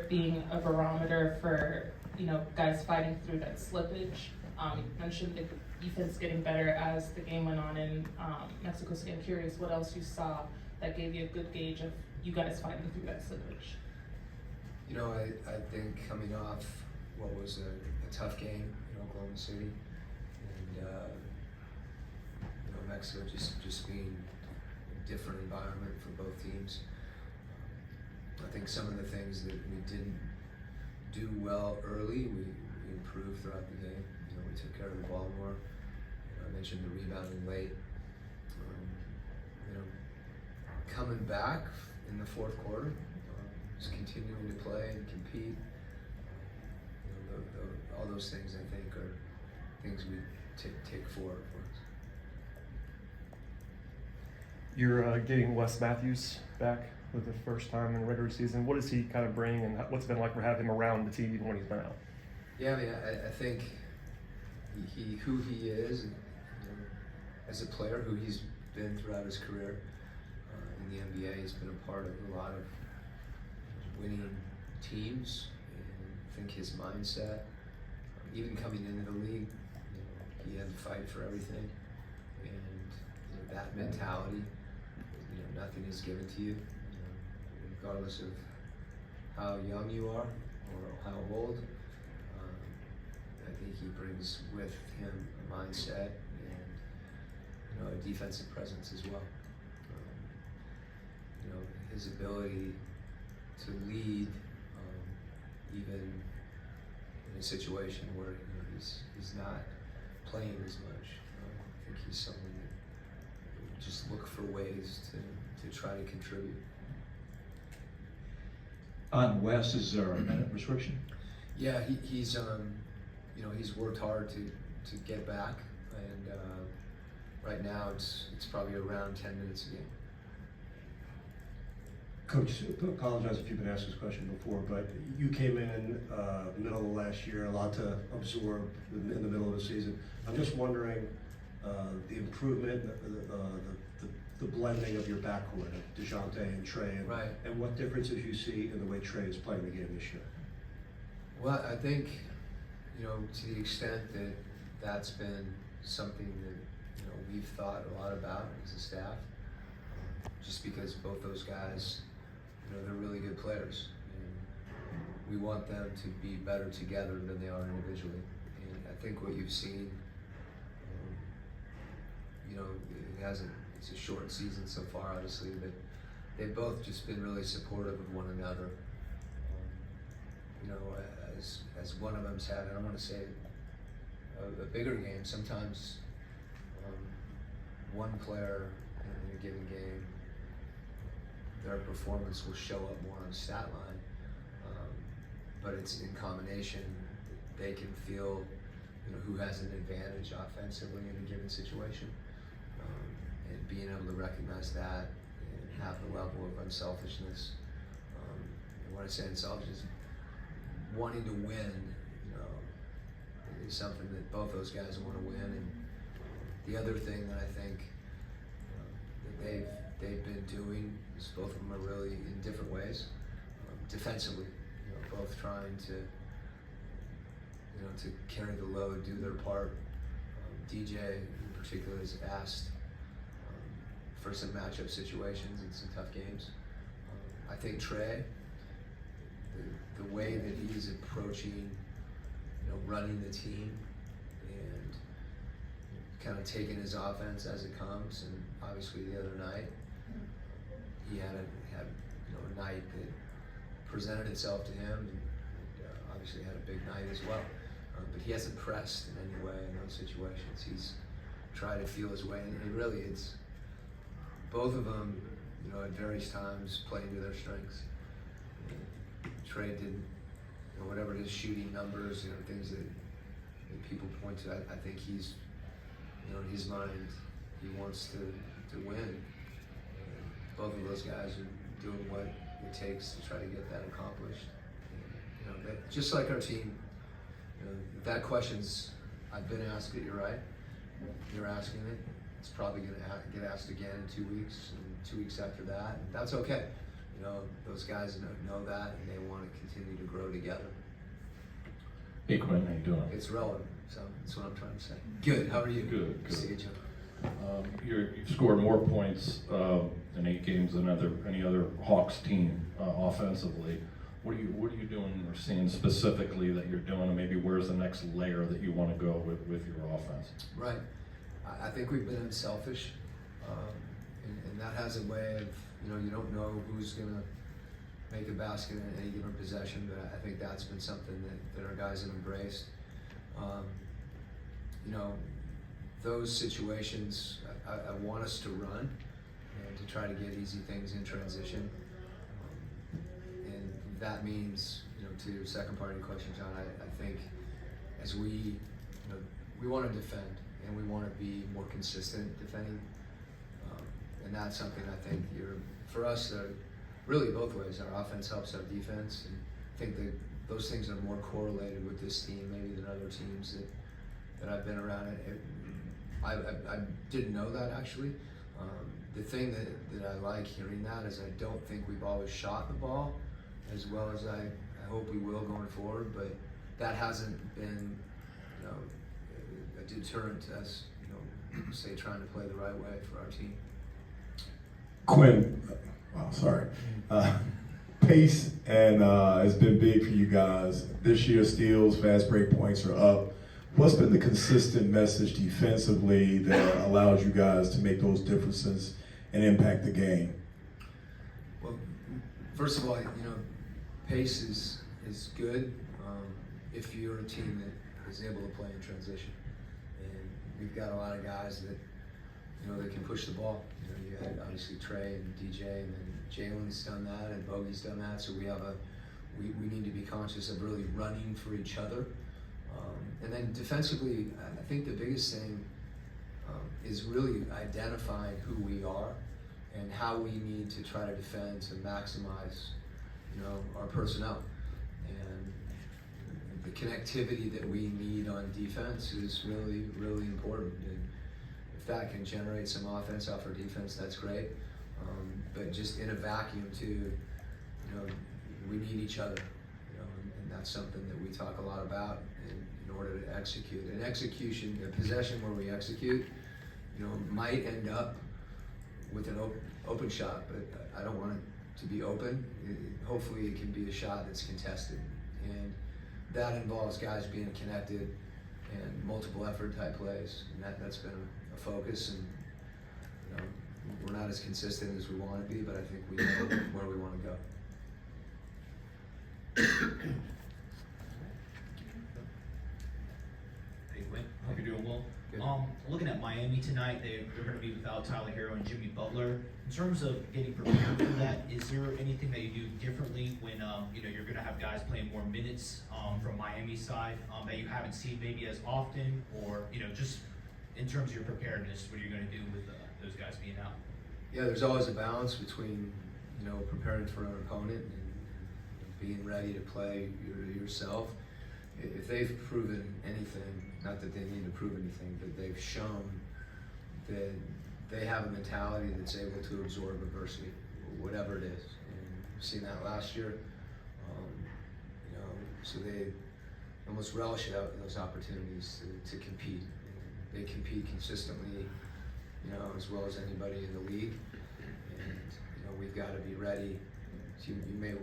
being a barometer for, guys fighting through that slippage. You mentioned the defense getting better as the game went on in Mexico City. I'm curious what else you saw that gave you a good gauge of you guys fighting through that slippage. I think coming off what was a tough game in Oklahoma City, and Mexico just being a different environment for both teams. I think some of the things that we didn't do well early, we improved throughout the game. We took care of the ball more. I mentioned the rebounding late. Coming back in the fourth quarter, just continuing to play and compete. All those things I think are things we take forward for us. You're getting Wes Matthews back for the first time in the regular season. What does he kind of bring, and what's it been like for having him around the team even when he's been out? Yeah, I think who he is, and, as a player, who he's been throughout his career in the NBA, he's been a part of a lot of winning teams, and I think his mindset, even coming into the league, he had to fight for everything, and that mentality, nothing is given to you, regardless of how young you are or how old. I think he brings with him a mindset and a defensive presence as well. His ability to lead, even in a situation where he's not playing as much. I think he's someone that just look for ways to try to contribute. On Wes, is there a minute restriction? Yeah, he's worked hard to get back, and right now it's probably around 10 minutes a game. Coach, I apologize if you've been asked this question before, but you came in middle of last year, a lot to absorb in the middle of the season. I'm just wondering the improvement, the blending of your backcourt, of DeJounte and Trey, Right. And what differences you see in the way Trey is playing the game this year. Well, I think, to the extent that that's been something that, we've thought a lot about as a staff, just because both those guys, they're really good players, and we want them to be better together than they are individually. And I think what you've seen, it's a short season so far, obviously, but they've both just been really supportive of one another. As one of them's had, I don't want to say a bigger game, sometimes one player in a given game, their performance will show up more on the stat line, but it's in combination. They can feel, who has an advantage offensively in a given situation, and being able to recognize that and have the level of unselfishness. And when I say unselfishness, wanting to win, is something that both those guys want to win. And the other thing that I think that they've been doing is both of them are really in different ways, defensively, both trying to carry the load, do their part. DJ in particular has asked for some matchup situations and some tough games. I think Trey, the way that he's approaching, running the team and kind of taking his offense as it comes, and obviously the other night he had a night that presented itself to him, and obviously had a big night as well. But he hasn't pressed in any way in those situations. He's tried to feel his way, and really it's both of them, at various times playing to their strengths. Trey did, whatever his shooting numbers, things that people point to. I think he's, in his mind, he wants to win. And both of those guys are doing what it takes to try to get that accomplished. And, that, just like our team, that question's, I've been asked it. You're right. You're asking it. It's probably going to get asked again in 2 weeks, and 2 weeks after that. And that's okay. you know, those guys know that, and they want to continue to grow together. Hey Quinn, how you doing? It's relevant, so that's what I'm trying to say. Good, how are you? Good, good. See you, Joe. You've scored more points in 8 games than any other Hawks team offensively. What are you doing or seeing specifically that you're doing, and maybe where's the next layer that you want to go with your offense? Right. I think we've been unselfish, and that has a way of, you know, you don't know who's going to make a basket in any given possession, but I think that's been something that our guys have embraced. You know, those situations, I want us to run and to try to get easy things in transition. And that means, you know, to your second part of your question, John, I think as we want to defend and we want to be more consistent defending. And that's something I think for us, really both ways. Our offense helps our defense, and I think that those things are more correlated with this team maybe than other teams that I've been around. I didn't know that actually. The thing that I like hearing that is I don't think we've always shot the ball as well as I hope we will going forward, but that hasn't been, you know, a deterrent as, you know, say trying to play the right way for our team. Quinn, pace and has been big for you guys. This year, steals, fast break points are up. What's been the consistent message defensively that allows you guys to make those differences and impact the game? Well, first of all, you know, pace is good if you're a team that is able to play in transition. And we've got a lot of guys that, you know, that can push the ball. You know, you had obviously Trey and DJ, and then Jalen's done that, and Bogey's done that. So we need to be conscious of really running for each other. And then defensively, I think the biggest thing is really identifying who we are and how we need to try to defend to maximize, you know, our personnel. And the connectivity that we need on defense is really, really important. And if that can generate some offense off our defense, that's great. But just in a vacuum too, you know, we need each other, you know, and that's something that we talk a lot about in order to execute. And execution, a possession where we execute, you know, might end up with an open shot, but I don't want it to be open. Hopefully it can be a shot that's contested. And that involves guys being connected and multiple effort type plays. And that's been a focus, and, you know, we're not as consistent as we want to be, but I think we know where we want to go. Hey Quinn, hope you're doing well. Good. Looking at Miami tonight, they're going to be without Tyler Hero and Jimmy Butler. In terms of getting prepared for that, is there anything that you do differently when you know, you're going to have guys playing more minutes from Miami side that you haven't seen maybe as often, or, you know, just in terms of your preparedness, what are you going to do with those guys being out? Yeah, there's always a balance between, you know, preparing for an opponent and being ready to play yourself. If they've proven anything, not that they need to prove anything, but they've shown that they have a mentality that's able to absorb adversity, whatever it is. And we've seen that last year. You know, so they almost relish those opportunities to compete. And they compete consistently, you know, as well as anybody in the league. And, you know, we've got to be ready. You may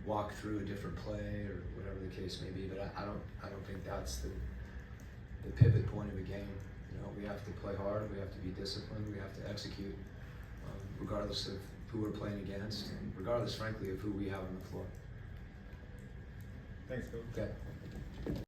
walk through a different play or whatever the case may be, but I don't think that's the pivot point of the game. You know, we have to play hard, we have to be disciplined, we have to execute, regardless of who we're playing against, and regardless, frankly, of who we have on the floor. Thanks, Coach. Okay.